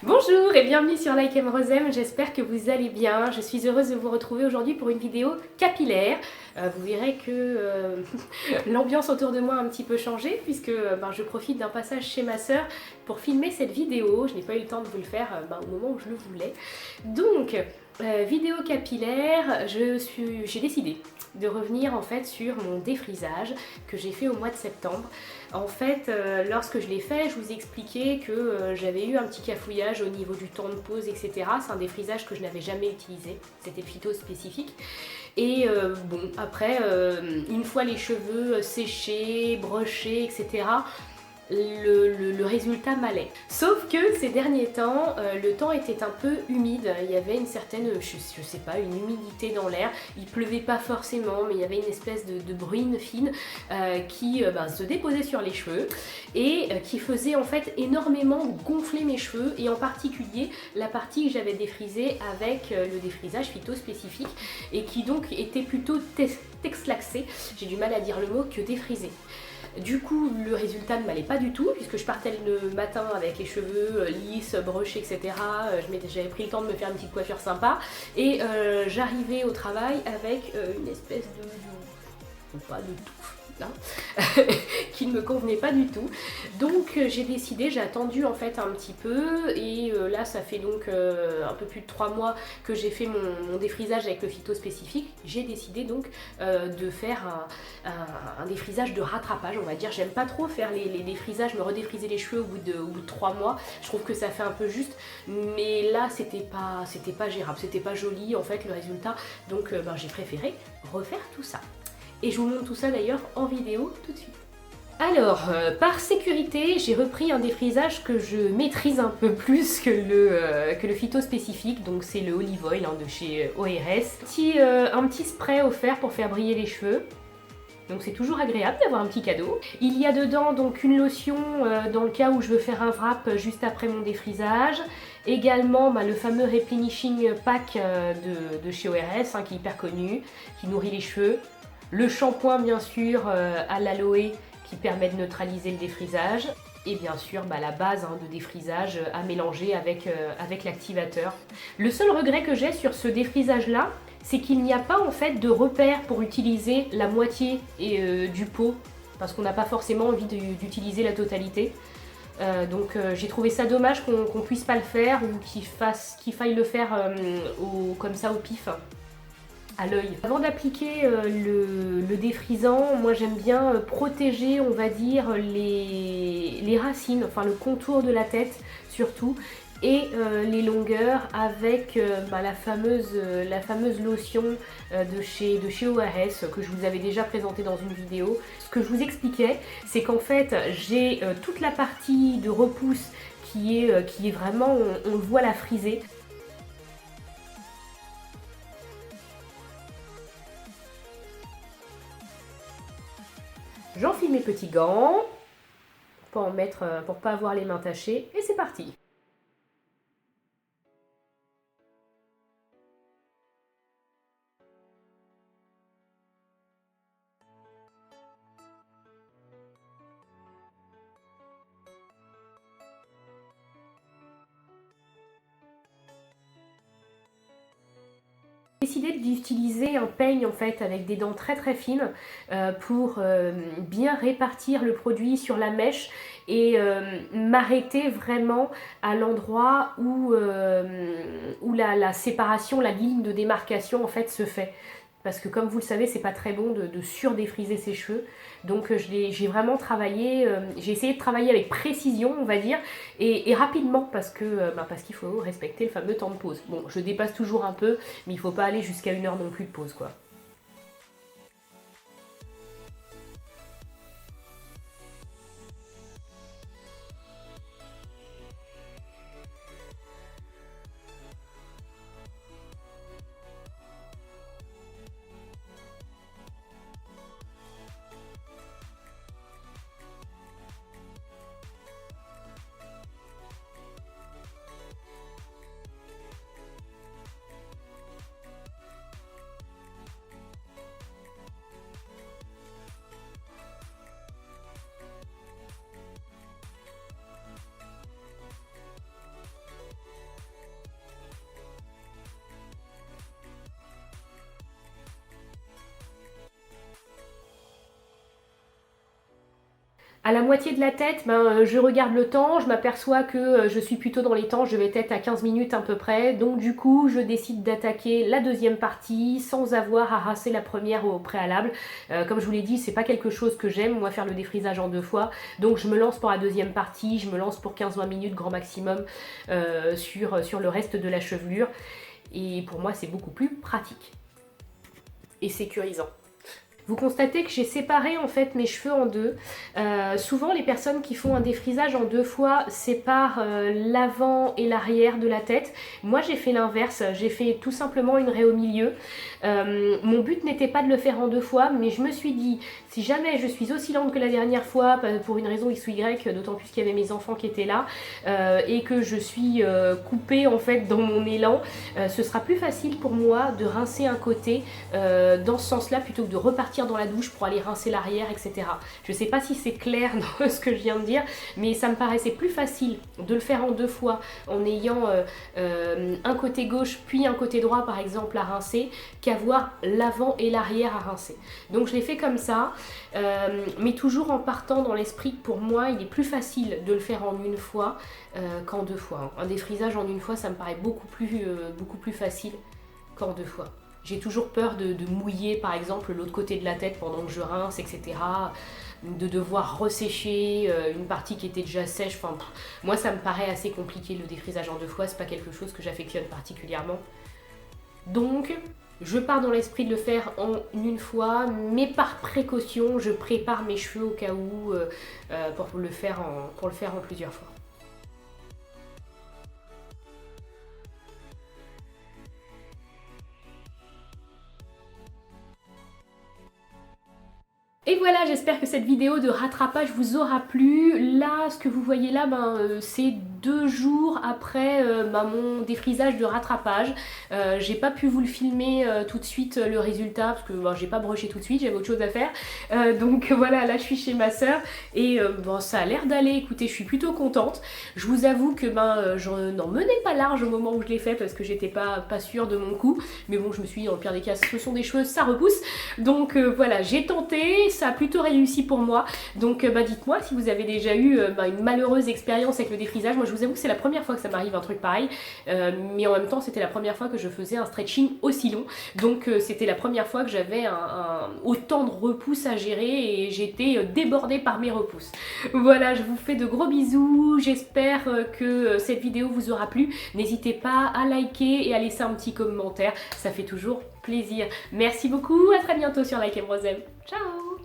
Bonjour et bienvenue sur Like M Rosem, j'espère que vous allez bien. Je suis heureuse de vous retrouver aujourd'hui pour une vidéo capillaire. Vous verrez que l'ambiance autour de moi a un petit peu changé puisque je profite d'un passage chez ma sœur pour filmer cette vidéo. Je n'ai pas eu le temps de vous le faire au moment où je le voulais. Donc, vidéo capillaire, j'ai décidé de revenir en fait sur mon défrisage que j'ai fait au mois de septembre. En fait, lorsque je l'ai fait, je vous ai expliqué que j'avais eu un petit cafouillage au niveau du temps de pose, etc. C'est un défrisage que je n'avais jamais utilisé, c'était phyto spécifique. Et bon, après, une fois les cheveux séchés, brochés, etc., le résultat m'allait. Sauf que ces derniers temps, le temps était un peu humide, il y avait une certaine, je sais pas, une humidité dans l'air, il pleuvait pas forcément, mais il y avait une espèce de bruine fine qui se déposait sur les cheveux et qui faisait en fait énormément gonfler mes cheveux, et en particulier la partie que j'avais défrisée avec le défrisage phyto spécifique et qui donc était plutôt texlaxé, j'ai du mal à dire le mot, que défrisé. Du coup, le résultat ne m'allait pas du tout, puisque je partais le matin avec les cheveux lisses, brochés, etc. J'avais pris le temps de me faire une petite coiffure sympa, et j'arrivais au travail avec une espèce pas de touffe, hein, qui ne me convenait pas du tout. Donc j'ai décidé, j'ai attendu en fait un petit peu, et là ça fait donc un peu plus de 3 mois que j'ai fait mon défrisage avec le phyto spécifique. J'ai décidé donc de faire un défrisage de rattrapage, on va dire. J'aime pas trop faire les défrisages, me redéfriser les cheveux au bout de 3 mois. Je trouve que ça fait un peu juste, mais là c'était pas gérable, c'était pas joli en fait le résultat. Donc j'ai préféré refaire tout ça. Et je vous montre tout ça d'ailleurs en vidéo tout de suite. Alors, par sécurité, j'ai repris un défrisage que je maîtrise un peu plus que le phyto spécifique, donc c'est le olive oil de chez ORS. Un petit spray offert pour faire briller les cheveux. Donc c'est toujours agréable d'avoir un petit cadeau. Il y a dedans donc une lotion dans le cas où je veux faire un wrap juste après mon défrisage. Également le fameux Replenishing Pack de chez ORS, qui est hyper connu, qui nourrit les cheveux. Le shampoing bien sûr à l'aloe qui permet de neutraliser le défrisage. Et bien sûr la base de défrisage à mélanger avec l'activateur. Le seul regret que j'ai sur ce défrisage là, c'est qu'il n'y a pas en fait de repère pour utiliser la moitié du pot, parce qu'on n'a pas forcément envie d'utiliser la totalité. Donc j'ai trouvé ça dommage qu'on puisse pas le faire, ou qu'il faille le faire comme ça au pif, à l'œil. Avant d'appliquer le défrisant, moi j'aime bien protéger, on va dire, les racines, enfin le contour de la tête surtout, et les longueurs avec la fameuse lotion de chez ORS que je vous avais déjà présentée dans une vidéo. Ce que je vous expliquais, c'est qu'en fait j'ai toute la partie de repousse qui est vraiment, on voit la frisée. J'enfile mes petits gants pour pas avoir les mains tachées, et c'est parti. J'ai décidé d'utiliser un peigne en fait avec des dents très très fines pour bien répartir le produit sur la mèche et m'arrêter vraiment à l'endroit où la séparation, la ligne de démarcation en fait se fait. Parce que comme vous le savez, c'est pas très bon de surdéfriser ses cheveux. Donc j'ai vraiment travaillé, j'ai essayé de travailler avec précision, on va dire, et rapidement, parce qu'il faut respecter le fameux temps de pause. Bon, je dépasse toujours un peu, mais il faut pas aller jusqu'à 1 heure non plus de pause, quoi. À la moitié de la tête, je regarde le temps, je m'aperçois que je suis plutôt dans les temps, je vais être à 15 minutes à peu près, donc du coup je décide d'attaquer la deuxième partie sans avoir à rincer la première au préalable. Comme je vous l'ai dit, c'est pas quelque chose que j'aime, moi faire le défrisage en 2 fois, donc je me lance pour la deuxième partie, je me lance pour 15-20 minutes grand maximum sur le reste de la chevelure, et pour moi c'est beaucoup plus pratique et sécurisant. Vous constatez que j'ai séparé en fait mes cheveux en deux. Souvent les personnes qui font un défrisage en 2 fois séparent l'avant et l'arrière de la tête. Moi j'ai fait l'inverse, j'ai fait tout simplement une raie au milieu. Mon but n'était pas de le faire en 2 fois, mais je me suis dit, si jamais je suis aussi lente que la dernière fois, pour une raison X ou Y, d'autant plus qu'il y avait mes enfants qui étaient là, et que je suis coupée en fait dans mon élan, ce sera plus facile pour moi de rincer un côté dans ce sens-là plutôt que de repartir dans la douche pour aller rincer l'arrière, etc. Je sais pas si c'est clair dans ce que je viens de dire, mais ça me paraissait plus facile de le faire en 2 fois en ayant un côté gauche puis un côté droit par exemple à rincer qu'avoir l'avant et l'arrière à rincer. Donc je l'ai fait comme ça, mais toujours en partant dans l'esprit que pour moi il est plus facile de le faire en 1 fois qu'en 2 fois. Un défrisage en 1 fois ça me paraît beaucoup plus facile qu'en 2 fois. J'ai toujours peur de mouiller par exemple l'autre côté de la tête pendant que je rince, etc. De devoir ressécher une partie qui était déjà sèche. Enfin, moi ça me paraît assez compliqué le défrisage en 2 fois, c'est pas quelque chose que j'affectionne particulièrement. Donc je pars dans l'esprit de le faire en 1 fois, mais par précaution je prépare mes cheveux au cas où pour le faire en plusieurs fois. Et voilà, j'espère que cette vidéo de rattrapage vous aura plu. Là, ce que vous voyez là, c'est 2 jours après mon défrisage de rattrapage. J'ai pas pu vous le filmer tout de suite le résultat parce que j'ai pas broché tout de suite, j'avais autre chose à faire. Donc voilà, là je suis chez ma soeur et ça a l'air d'aller. Écoutez, je suis plutôt contente. Je vous avoue que je n'en menais pas large au moment où je l'ai fait parce que j'étais pas sûre de mon coup. Mais bon, je me suis dit, dans le pire des cas, ce sont des cheveux, ça repousse. Donc voilà, j'ai tenté. Ça a plutôt réussi pour moi, donc dites-moi si vous avez déjà eu une malheureuse expérience avec le défrisage. Moi je vous avoue que c'est la première fois que ça m'arrive un truc pareil, mais en même temps c'était la première fois que je faisais un stretching aussi long, donc c'était la première fois que j'avais autant de repousses à gérer et j'étais débordée par mes repousses. Voilà, je vous fais de gros bisous, j'espère que cette vidéo vous aura plu. N'hésitez pas à liker et à laisser un petit commentaire, ça fait toujours plaisir. Merci beaucoup, à très bientôt sur Like et Brosem. Ciao.